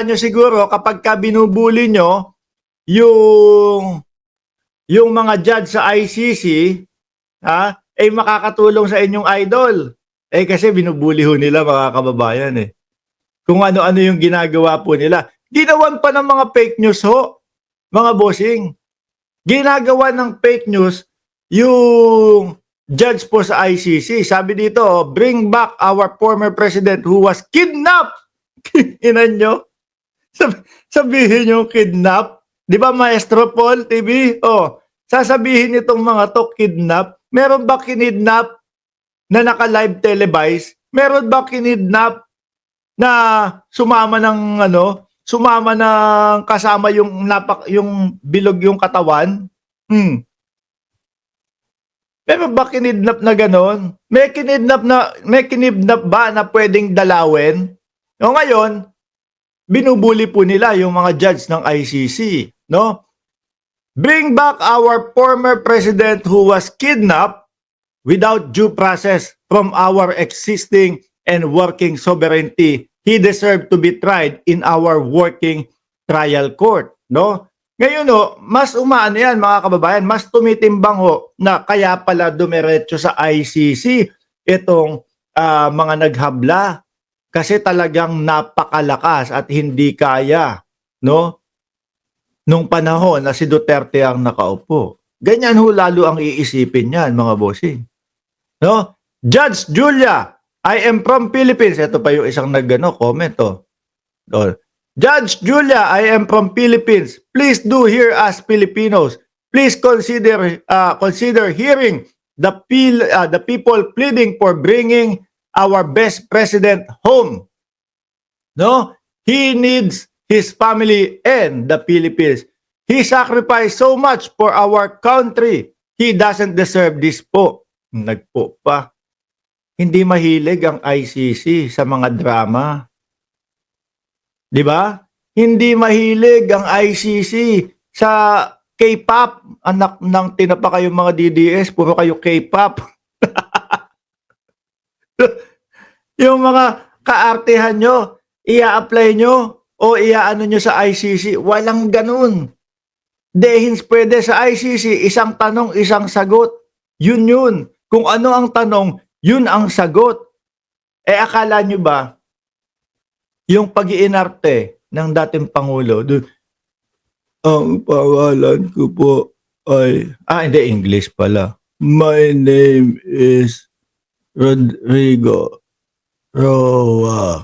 akala nyo siguro kapag ka binubuli nyo yung mga judge sa ICC, ay makakatulong sa inyong idol. Kasi binubuli ho nila mga kababayan Kung ano-ano yung ginagawa po nila. Ginawan pa ng mga fake news ho, mga bossing. Ginagawa ng fake news yung judge po sa ICC. Sabi dito, bring back our former president who was kidnapped. Inan nyo? Sabihin nyo kidnap. Di ba Maestro Paul TV? Sasabihin itong mga to kidnap. Meron ba kinidnap na naka-live televise? Meron ba kinidnap na sumama ng kasama yung bilog yung katawan? Meron ba kinidnap na ganon? May kinidnap ba na pwedeng dalawin? O ngayon, binubuli po nila yung mga judge ng ICC, no? Bring back our former president who was kidnapped without due process from our existing and working sovereignty. He deserved to be tried in our working trial court, no? Ngayon mas umaano yan mga kababayan, mas tumitimbang na kaya pala dumiretso sa ICC itong mga naghabla kasi talagang napakalakas at hindi kaya, no? Nung panahon na si Duterte ang nakaupo. Ganyan lalo ang iisipin niyan mga bossing. No? Judge Julia, I am from Philippines. Ito pa yung isang comment Judge Julia, I am from Philippines. Please do hear us Filipinos. Please consider hearing the people pleading for bringing our best president home. No? He needs his family and the Philippines. He sacrificed so much for our country. He doesn't deserve this po. Nagpo pa. Hindi mahilig ang ICC sa mga drama. Di ba? Hindi mahilig ang ICC sa K-pop. Anak ng tinapa kayong mga DDS, puro kayo K-pop. Yung mga kaartehan nyo, ia-apply nyo o iaano nyo sa ICC. Walang ganun. Dehins pwede sa ICC, isang tanong, isang sagot. Yun. Kung ano ang tanong, yun ang sagot. Akala nyo ba, yung pag-iinarte ng dating Pangulo, ang pangalan ko po ay, hindi, English pala. My name is Rodrigo Roa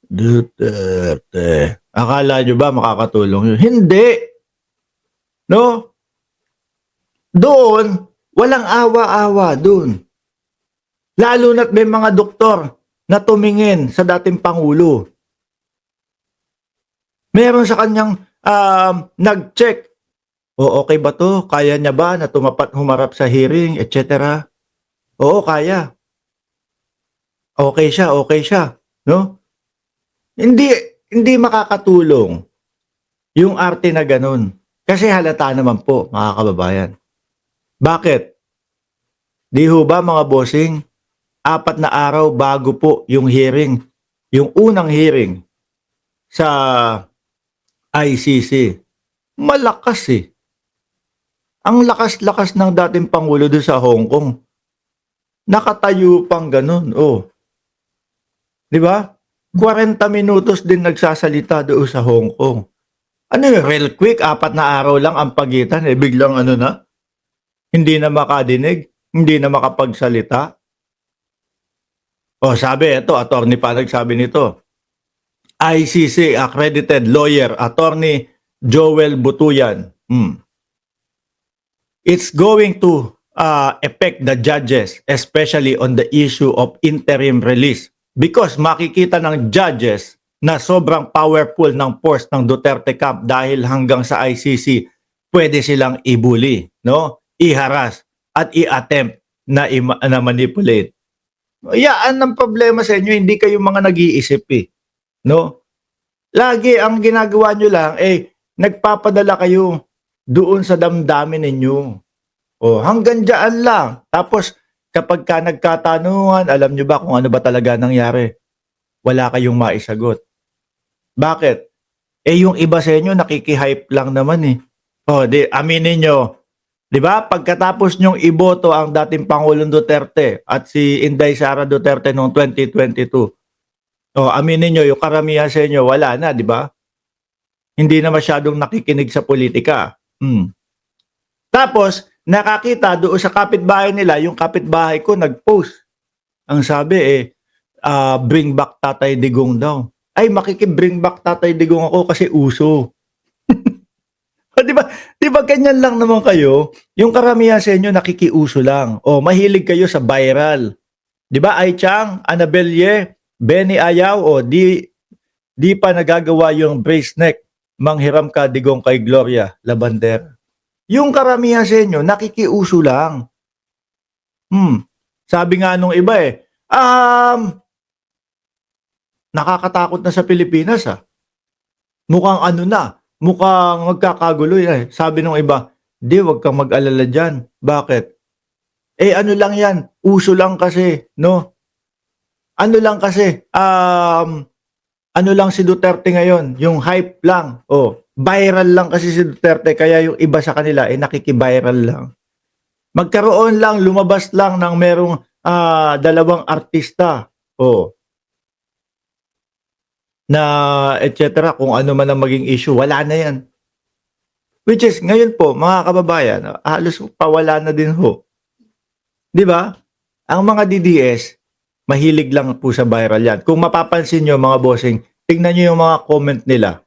Duterte. Akala nyo ba makakatulong yun? Hindi. No? Doon, walang awa-awa doon. Lalo na't may mga doktor na tumingin sa dating Pangulo. Meron sa kanyang nag-check. Okay ba to? Kaya niya ba na humarap sa hearing, etc.? Oo, kaya. Okay siya. No? Hindi makakatulong yung arte na ganun. Kasi halata naman po, mga kababayan. Bakit? Di ho ba mga bossing, 4 na araw bago po yung hearing, yung unang hearing sa ICC. Malakas Ang lakas-lakas ng dating Pangulo doon sa Hong Kong. Nakatayo pang ganun. Di ba? 40 minutos din nagsasalita doon sa Hong Kong. Ano yun? Real quick, 4 na araw lang ang pagitan. Biglang hindi na makadinig, hindi na makapagsalita. Sabi, attorney pa nagsabi nito. ICC accredited lawyer, attorney Joel Butuyan. It's going to affect the judges, especially on the issue of interim release. Because makikita ng judges na sobrang powerful ng force ng Duterte camp dahil hanggang sa ICC, pwede silang ibuli, no? I-harass at i-attempt na manipulate. Yan ang problema sa inyo, hindi kayo mga nag-iisip no? Lagi ang ginagawa nyo lang nagpapadala kayo doon sa damdamin ninyo. Hanggang dyan lang. Tapos kapag ka nagkatanungan, alam nyo ba kung ano ba talaga nangyari? Wala kayong maisagot. Bakit? Yung iba sa inyo nakiki-hype lang naman eh. Di aminin nyo, 'di ba? Pagkatapos nyong iboto ang dating Pangulong Duterte at si Inday Sara Duterte noong 2022. Aminin nyo, yung karamihan sa inyo wala na, 'di ba? Hindi na masyadong nakikinig sa politika. Tapos nakakita doon sa kapitbahay nila, yung kapitbahay ko nag-post. Ang sabi bring back Tatay Digong daw. Ay, makiki-bring back Tatay Digong ako kasi uso. 'Di ba? 'Di ba ganyan lang naman kayo? Yung karamihan sa inyo nakikiuso lang. Mahilig kayo sa viral. 'Di ba, Ai Chang, Annabel Ye, Benny Ayaw, di pa nagagawa yung brace neck. Manghiram ka Digong kay Gloria Labander. Yung karamihan sa inyo nakikiuso lang. Sabi nga nung iba nakakatakot na sa Pilipinas Mukhang mukhang magkakagulo Sabi nung iba, di wag kang mag-alala dyan. Bakit? Ano lang yan, uso lang kasi, no? Ano lang kasi, ano lang si Duterte ngayon, yung hype lang. Viral lang kasi si Duterte, kaya yung iba sa kanila nakiki-viral lang. Magkaroon lang, lumabas lang ng merong dalawang artista. Na etc. Kung ano man ang maging issue, wala na yan. Which is, ngayon po, mga kababayan, halos pawala na din ho. Di ba? Ang mga DDS, mahilig lang po sa viral yan. Kung mapapansin nyo mga bossing, tingnan nyo yung mga comment nila.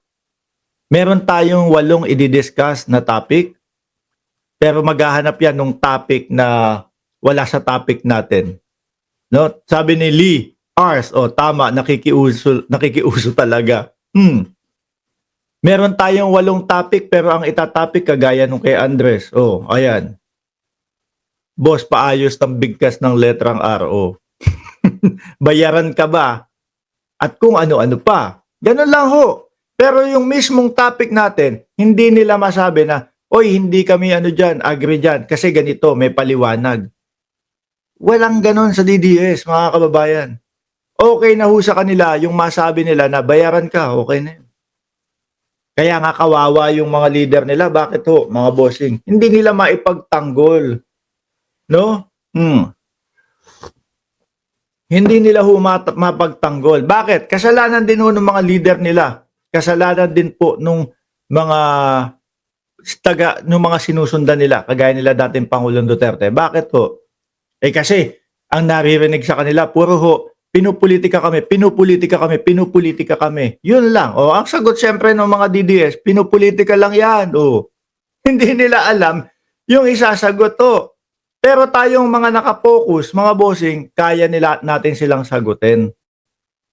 Meron tayong 8 i-discuss na topic, pero maghahanap yan ng topic na wala sa topic natin. No? Sabi ni Lee, Ars, tama, nakikiuso talaga. Meron tayong 8 topic pero ang itatopic kagaya nung kay Andres. Ayan. Boss, paayos ng bigkas ng letrang R. Bayaran ka ba? At kung ano-ano pa. Ganun lang ho. Pero yung mismong topic natin, hindi nila masabi na, oy, hindi kami agree dyan. Kasi ganito, may paliwanag. Walang ganon sa DDS, mga kababayan. Okay na ho sa kanila yung masabi nila na bayaran ka, okay na yun. Kaya nga kawawa yung mga leader nila. Bakit ho, mga bossing? Hindi nila maipagtanggol. No? Hindi nila ho mapagtanggol. Bakit? Kasalanan din ho ng mga leader nila. Kasalanan din po nung mga nung mga sinusundan nila, kagaya nila dating Pangulong Duterte. Bakit ho? Kasi ang naririnig sa kanila, puro ho, pinupolitika kami. Yun lang. Ang sagot siyempre ng mga DDS, pinupolitika lang yan. Hindi nila alam yung isasagot Pero tayong mga nakapokus, mga bossing, kaya natin silang sagutin.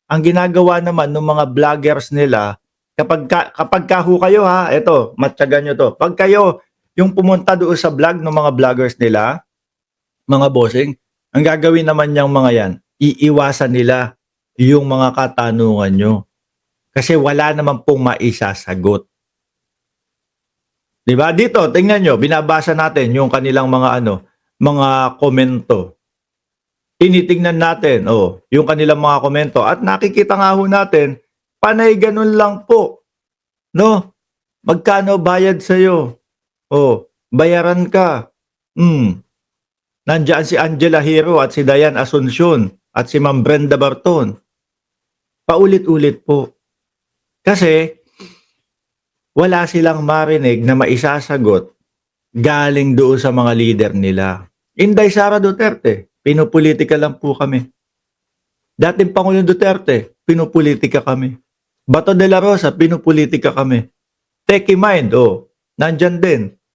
Ang ginagawa naman ng mga vloggers nila, kapag kaho kayo eto, matyagan nyo to. Pag kayo yung pumunta doon sa vlog ng mga vloggers nila, mga bossing, ang gagawin naman niyang mga yan, iiwasan nila yung mga katanungan nyo. Kasi wala naman pong maisasagot. Diba? Dito, tingnan nyo, binabasa natin yung kanilang mga komento. Tinitingnan natin, yung kanilang mga komento. At nakikita nga ho natin, panay ganun lang po. No? Magkano bayad sa'yo? Bayaran ka. Nandiyan si Angela Hero at si Dayan Asuncion at si Ma'am Brenda Barton. Paulit-ulit po. Kasi wala silang marinig na maisasagot galing doon sa mga leader nila. Inday Sara Duterte, pinupolitika lang po kami. Dating Pangulong Duterte, pinupolitika kami. Bato de la Rosa, pinupolitika kami. Techie Mind, nandyan din.